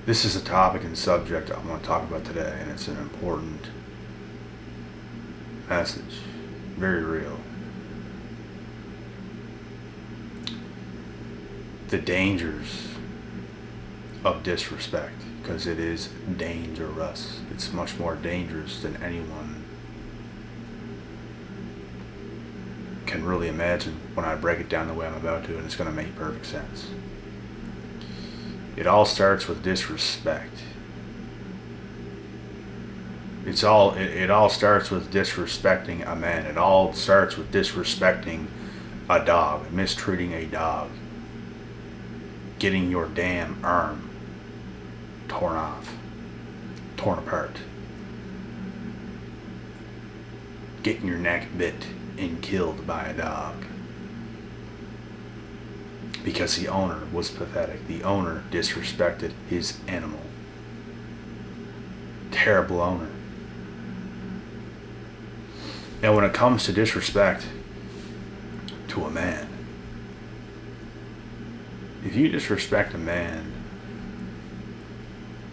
This is a topic and subject I want to talk about today, and it's an important message. Very real. The dangers of disrespect, because it is dangerous. It's much more dangerous than anyone can really imagine when I break it down the way I'm about to, and it's going to make perfect sense. It all starts with disrespect. It all starts with disrespecting a man. It all starts with disrespecting a dog, mistreating a dog, getting your damn arm torn off, torn apart, getting your neck bit and killed by a dog. Because the owner was pathetic. The owner disrespected his animal. Terrible owner. And when it comes to disrespect to a man, if you disrespect a man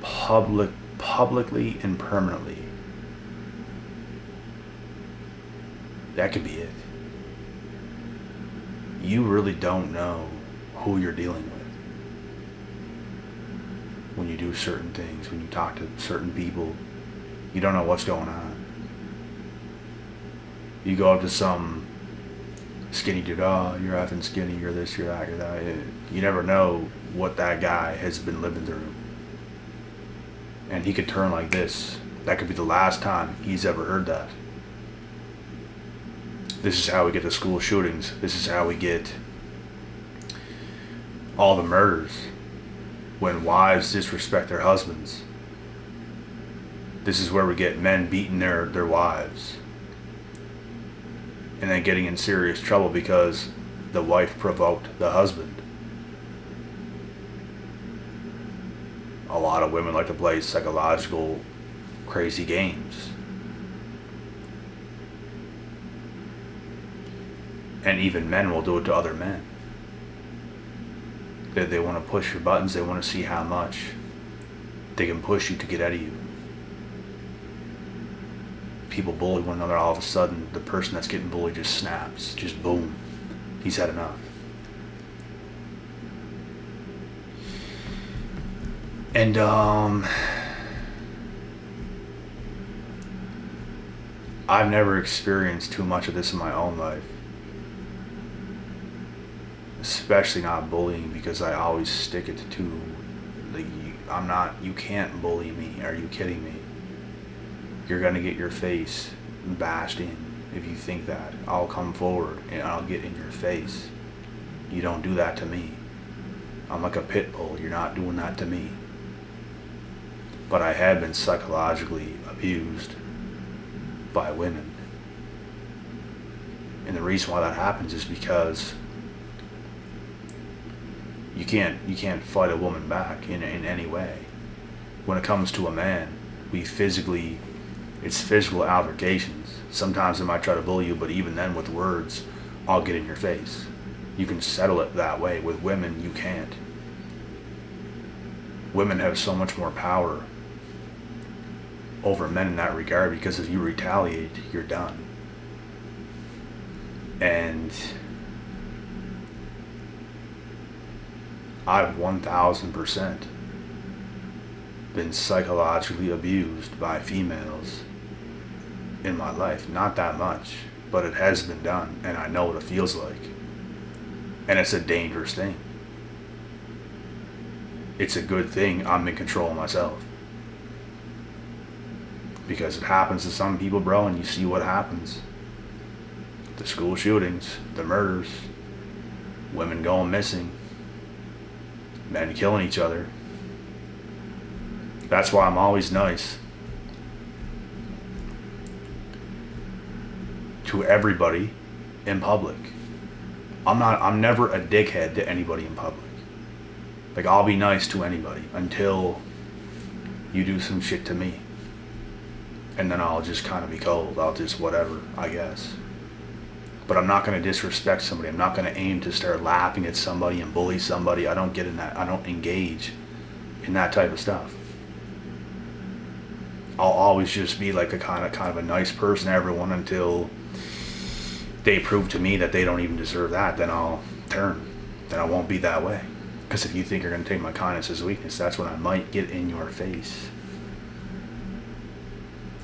publicly and permanently, that could be it. You really don't know who you're dealing with when you do certain things, when you talk to certain people. You don't know what's going on. You go up to some skinny dude, oh, you're effing skinny, you're this, you're that, you're that. You never know what that guy has been living through. And he could turn like this. That could be the last time he's ever heard that. This is how we get the school shootings. This is how we get all the murders, when wives disrespect their husbands. This is where we get men beating their wives and then getting in serious trouble because the wife provoked the husband. A lot of women like to play psychological crazy games. And even men will do it to other men. They want to push your buttons. They want to see how much they can push you to get out of you. People bully one another. All of a sudden, the person that's getting bullied just snaps. Just boom. He's had enough. And I've never experienced too much of this in my own life. Especially not bullying, because I always stick it to you can't bully me. Are you kidding me? You're gonna get your face bashed in if you think that. I'll come forward and I'll get in your face. You don't do that to me. I'm like a pit bull. You're not doing that to me. But I have been psychologically abused by women. And the reason why that happens is because you can't fight a woman back in any way. When it comes to a man, it's physical altercations. Sometimes they might try to bully you, but even then with words, I'll get in your face. You can settle it that way. With women, you can't. Women have so much more power over men in that regard, because if you retaliate, you're done. And I've 1000% been psychologically abused by females in my life. Not that much, but it has been done, and I know what it feels like. And it's a dangerous thing. It's a good thing I'm in control of myself. Because it happens to some people, bro, and you see what happens. The school shootings, the murders, women going missing, men killing each other. That's why I'm always nice to everybody in public. I'm never a dickhead to anybody in public. Like, I'll be nice to anybody until you do some shit to me. And then I'll just kind of be cold. I'll just whatever, I guess. But I'm not going to disrespect somebody. I'm not going to aim to start laughing at somebody and bully somebody. I don't get in that. I don't engage in that type of stuff. I'll always just be like a kind of a nice person to everyone until they prove to me that they don't even deserve that. Then I'll turn. Then I won't be that way. Because if you think you're going to take my kindness as weakness, that's when I might get in your face.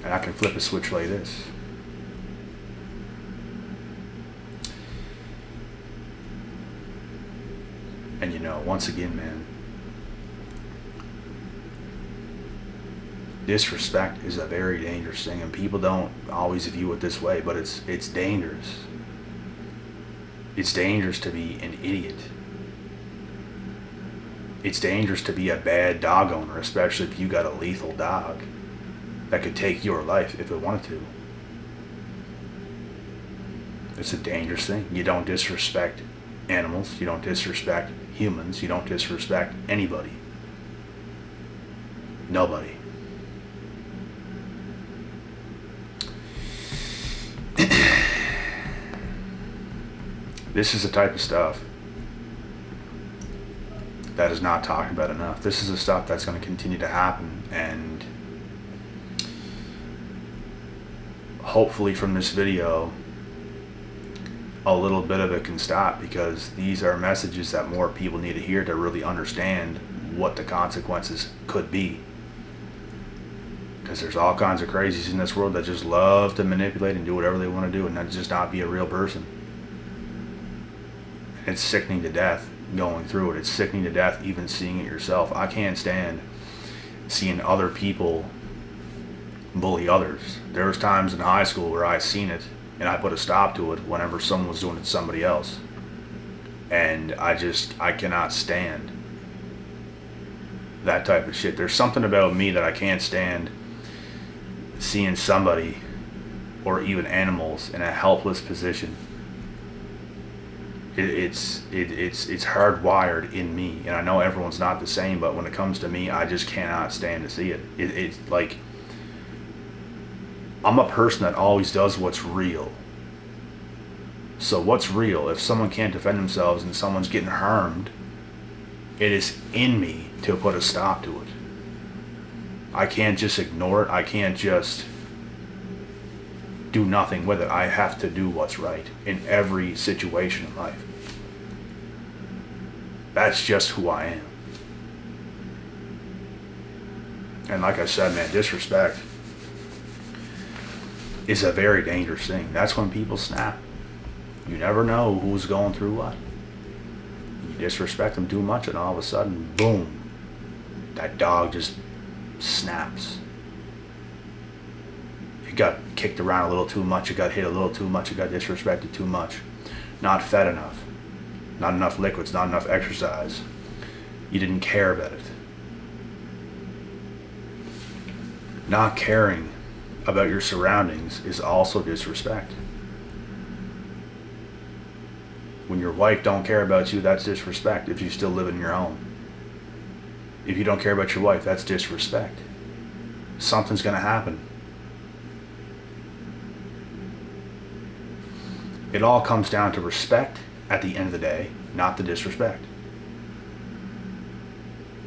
And I can flip a switch like this. And you know, once again, man, disrespect is a very dangerous thing, and people don't always view it this way, but it's dangerous. It's dangerous to be an idiot. It's dangerous to be a bad dog owner, especially if you got a lethal dog that could take your life if it wanted to. It's a dangerous thing. You don't disrespect animals. You don't disrespect humans. You don't disrespect anybody. Nobody. This is the type of stuff that is not talked about enough. This is the stuff that's going to continue to happen, and hopefully from this video a little bit of it can stop, because these are messages that more people need to hear to really understand what the consequences could be. Because there's all kinds of crazies in this world that just love to manipulate and do whatever they want to do and not just not be a real person. It's sickening to death going through it. It's sickening to death even seeing it yourself. I can't stand seeing other people bully others. There was times in high school where I seen it and I put a stop to it whenever someone was doing it to somebody else. And I cannot stand that type of shit. There's something about me that I can't stand seeing somebody or even animals in a helpless position. It's hardwired in me, and I know everyone's not the same, but when it comes to me, I just cannot stand to see it. It's like, I'm a person that always does what's real. So what's real? If someone can't defend themselves and someone's getting harmed, it is in me to put a stop to it. I can't just ignore it. I can't just do nothing with it. I have to do what's right in every situation in life. That's just who I am. And like I said, man, disrespect is a very dangerous thing. That's when people snap. You never know who's going through what. You disrespect them too much and all of a sudden, boom, that dog just snaps. It got kicked around a little too much, it got hit a little too much, it got disrespected too much, not fed enough, not enough liquids, not enough exercise. You didn't care about it. Not caring about your surroundings is also disrespect. When your wife don't care about you, that's disrespect if you still live in your home. If you don't care about your wife, that's disrespect. Something's going to happen. It all comes down to respect at the end of the day, not the disrespect.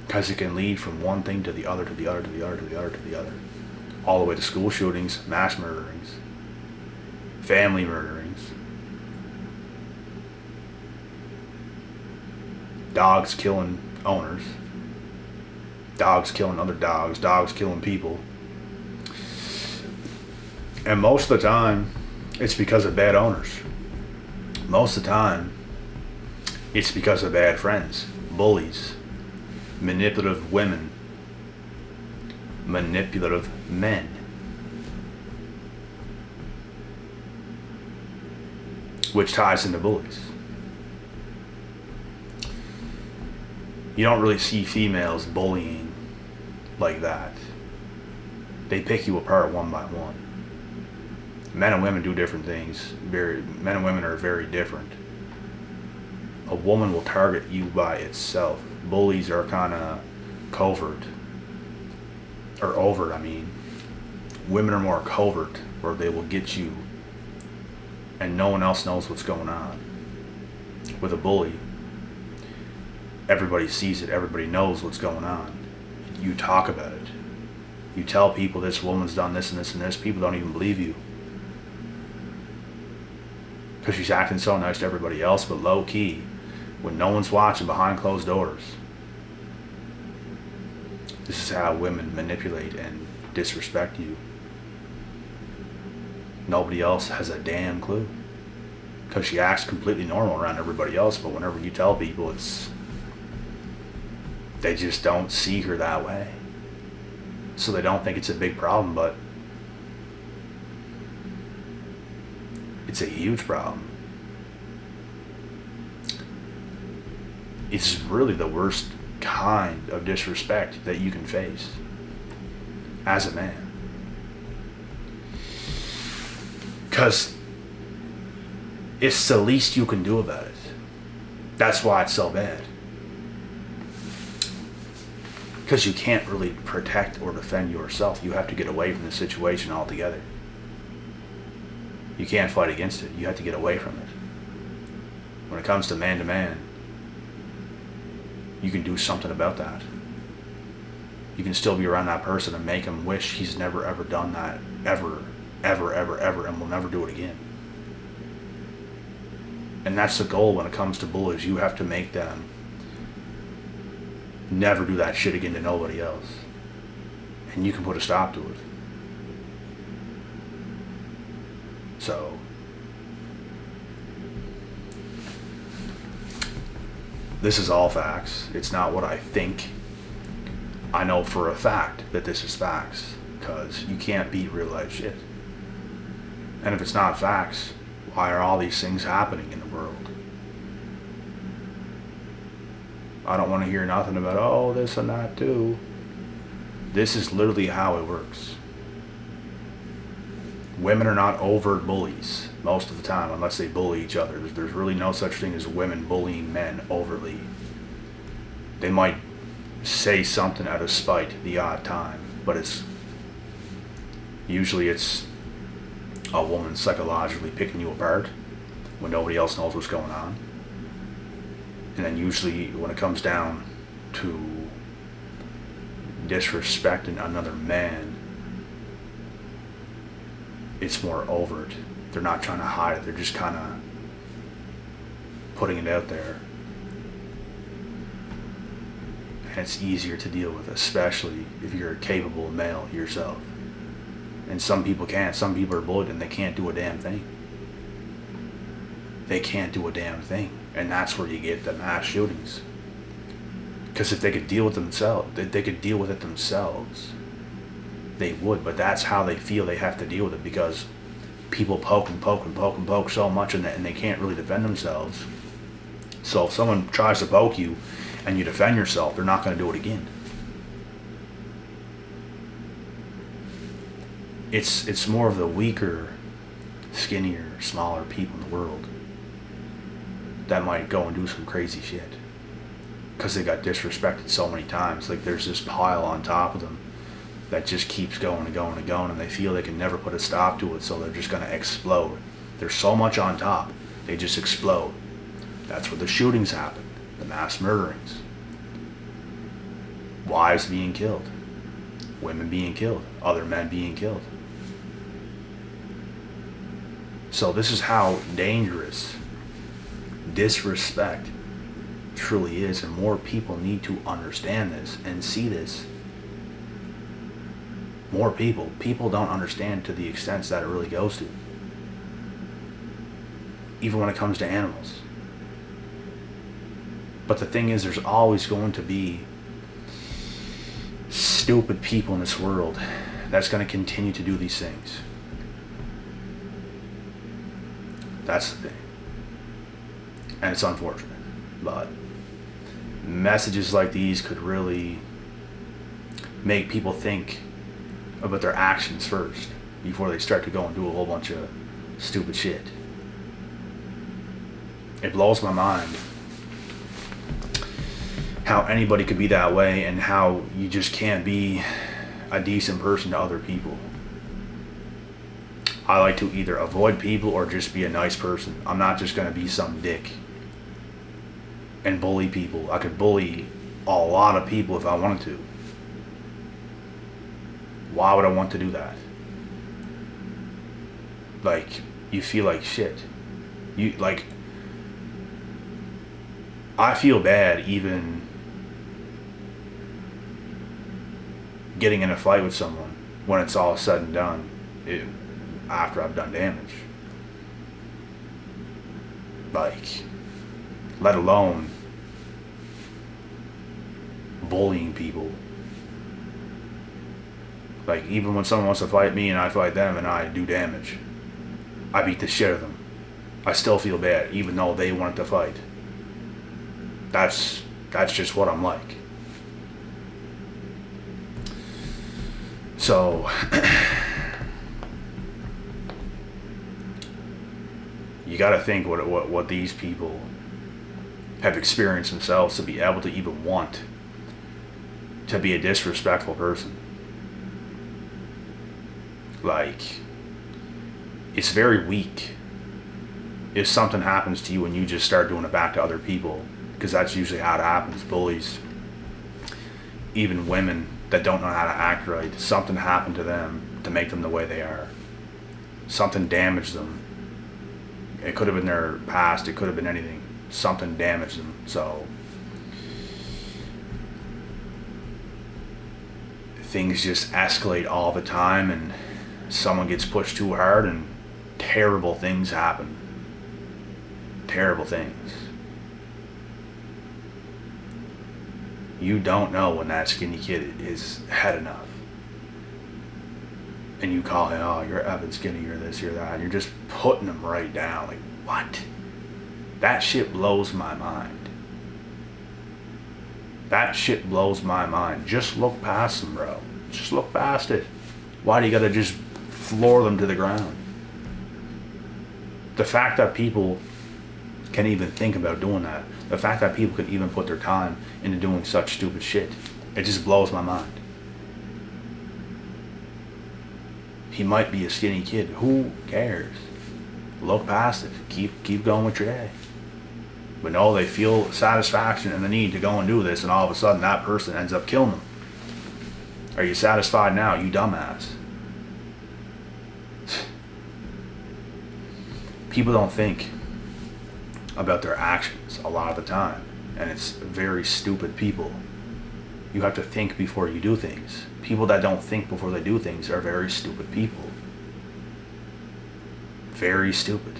Because it can lead from one thing to the other, to the other, to the other, to the other, to the other. All the way to school shootings, mass murderings, family murderings, dogs killing owners, dogs killing other dogs, dogs killing people. And most of the time, it's because of bad owners. Most of the time, it's because of bad friends, bullies, manipulative women, manipulative men. Which ties into bullies. You don't really see females bullying like that. They pick you apart one by one. Men and women do different things. Men and women are very different. A woman will target you by itself. Bullies are kind of covert. Or overt, I mean. Women are more covert, where they will get you and no one else knows what's going on. With a bully, everybody sees it, everybody knows what's going on. you talk about it. You tell people this woman's done this and this and this. People don't even believe you. Because she's acting so nice to everybody else, but low key, when no one's watching behind closed doors. This is how women manipulate and disrespect you. Nobody else has a damn clue. Because she acts completely normal around everybody else, but whenever you tell people, they just don't see her that way. So they don't think it's a big problem, but it's a huge problem. It's really the worst kind of disrespect that you can face as a man. Because it's the least you can do about it. That's why it's so bad. Because you can't really protect or defend yourself. You have to get away from the situation altogether. You can't fight against it. You have to get away from it. When it comes to man, you can do something about that. You can still be around that person and make him wish he's never ever done that. Ever, and will never do it again. And that's the goal when it comes to bullies. You have to make them never do that shit again to nobody else. And you can put a stop to it. So, this is all facts. It's not what I think. I know for a fact that this is facts, because you can't beat real life shit. And if it's not facts, why are all these things happening in the world? I don't want to hear nothing about, oh, this and that too. This is literally how it works. Women are not overt bullies most of the time, unless they bully each other. There's really no such thing as women bullying men overtly. They might say something out of spite the odd time, but usually it's a woman psychologically picking you apart when nobody else knows what's going on. And then usually when it comes down to disrespecting another man, it's more overt. They're not trying to hide it. They're just kind of putting it out there. And it's easier to deal with, especially if you're a capable male yourself. And some people can't. Some people are bullied and they can't do a damn thing. They can't do a damn thing. And that's where you get the mass shootings. Because if they could deal with themselves, they could deal with it themselves, they would. But that's how they feel they have to deal with it, because people poke so much and they can't really defend themselves. So if someone tries to poke you and you defend yourself, they're not going to do it again. It's more of the weaker, skinnier, smaller people in the world that might go and do some crazy shit because they got disrespected so many times. Like, there's this pile on top of them that just keeps going and going and going, and they feel they can never put a stop to it, so they're just going to explode. There's so much on top, they just explode. That's where the shootings happen, the mass murderings. Wives being killed, women being killed, other men being killed. So this is how dangerous disrespect truly is, and more people need to understand this and see this. More people don't understand to the extent that it really goes to, even when it comes to animals. But the thing is, there's always going to be stupid people in this world that's going to continue to do these things. That's the thing. And it's unfortunate, but messages like these could really make people think about their actions first before they start to go and do a whole bunch of stupid shit. It blows my mind how anybody could be that way, and how you just can't be a decent person to other people. I like to either avoid people or just be a nice person. I'm not just going to be some dick and bully people. I could bully a lot of people if I wanted to. Why would I want to do that? Like, you feel like shit. I feel bad even getting in a fight with someone when it's all said and done, after I've done damage. Like, let alone bullying people. Like, even when someone wants to fight me and I fight them and I do damage, I beat the shit out of them, I still feel bad even though they wanted to fight. That's just what I'm like. So you got to think what these people have experienced themselves to be able to even want to be a disrespectful person. Like, it's very weak if something happens to you and you just start doing it back to other people, because that's usually how it happens. Bullies, even women that don't know how to act right, something happened to them to make them the way they are. Something damaged them. It could have been their past, it could have been anything. Something damaged them. So things just escalate all the time, and someone gets pushed too hard and terrible things happen. Terrible things. You don't know when that skinny kid is had enough. And you call him, oh, you're Evan Skinny, you're this, you're that. And you're just putting him right down. Like, what? That shit blows my mind. That shit blows my mind. Just look past them, bro. Just look past it. Why do you gotta just floor them to the ground? The fact that people can even think about doing that, the fact that people can even put their time into doing such stupid shit, it just blows my mind. He might be a skinny kid. Who cares? Look past it. Keep going with your day. But no, they feel satisfaction and the need to go and do this, and all of a sudden that person ends up killing them. Are you satisfied now, you dumbass? People don't think about their actions a lot of the time, and it's very stupid people. You have to think before you do things. People that don't think before they do things are very stupid people. Very stupid.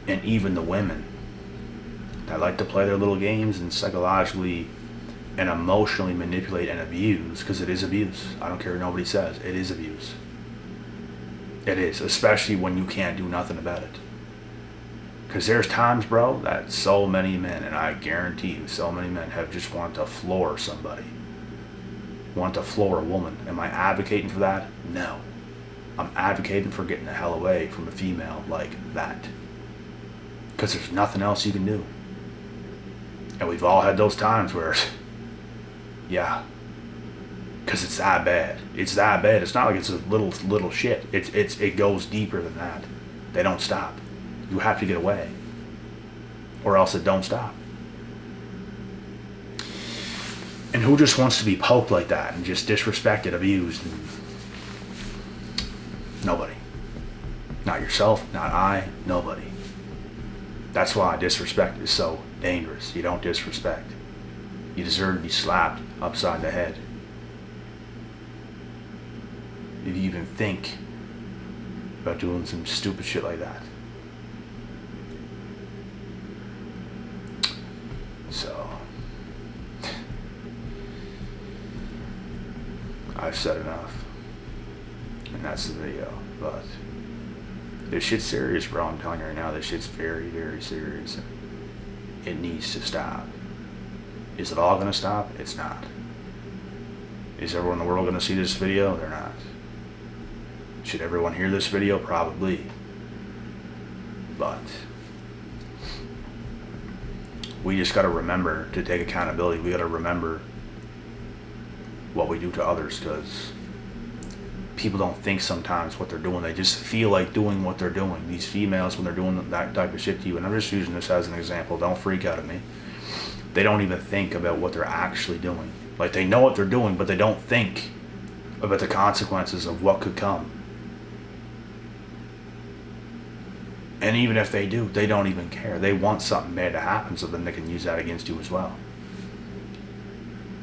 And even the women that like to play their little games and psychologically and emotionally manipulate and abuse, because it is abuse. I don't care what nobody says. It is abuse. It is, especially when you can't do nothing about it. Because there's times, bro, that so many men, and I guarantee you, so many men have just wanted to floor somebody. Want to floor a woman. Am I advocating for that? No. I'm advocating for getting the hell away from a female like that. Because there's nothing else you can do. And we've all had those times where, yeah, because it's that bad. It's that bad. It's not like it's a little shit. It goes deeper than that. They don't stop. You have to get away, or else it don't stop. And who just wants to be poked like that and just disrespected, abused? And nobody. Not yourself, not I, nobody. That's why disrespect is so dangerous. You don't disrespect. You deserve to be slapped upside the head. If you even think about doing some stupid shit like that. So, I've said enough. And that's the video. But this shit's serious, bro. I'm telling you right now, this shit's very, very serious. It needs to stop. Is it all gonna stop? It's not. Is everyone in the world gonna see this video? They're not. Should everyone hear this video? Probably. But we just gotta remember to take accountability. We gotta remember what we do to others, because people don't think sometimes what they're doing. They just feel like doing what they're doing. These females, when they're doing that type of shit to you, and I'm just using this as an example, don't freak out at me. They don't even think about what they're actually doing. Like, they know what they're doing, but they don't think about the consequences of what could come. And even if they do, they don't even care. They want something bad to happen so then they can use that against you as well.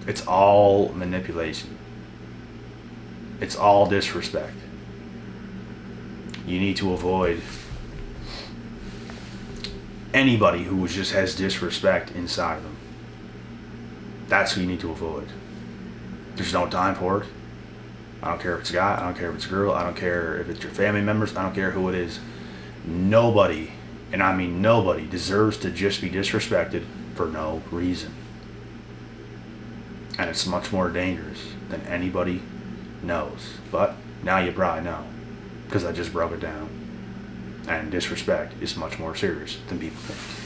It's all manipulation. It's all disrespect. You need to avoid anybody who just has disrespect inside of them. That's who you need to avoid. There's no time for it. I don't care if it's a guy, I don't care if it's a girl, I don't care if it's your family members, I don't care who it is. Nobody, and I mean nobody, deserves to just be disrespected for no reason. And it's much more dangerous than anybody knows. But now you probably know, because I just broke it down. And disrespect is much more serious than people think.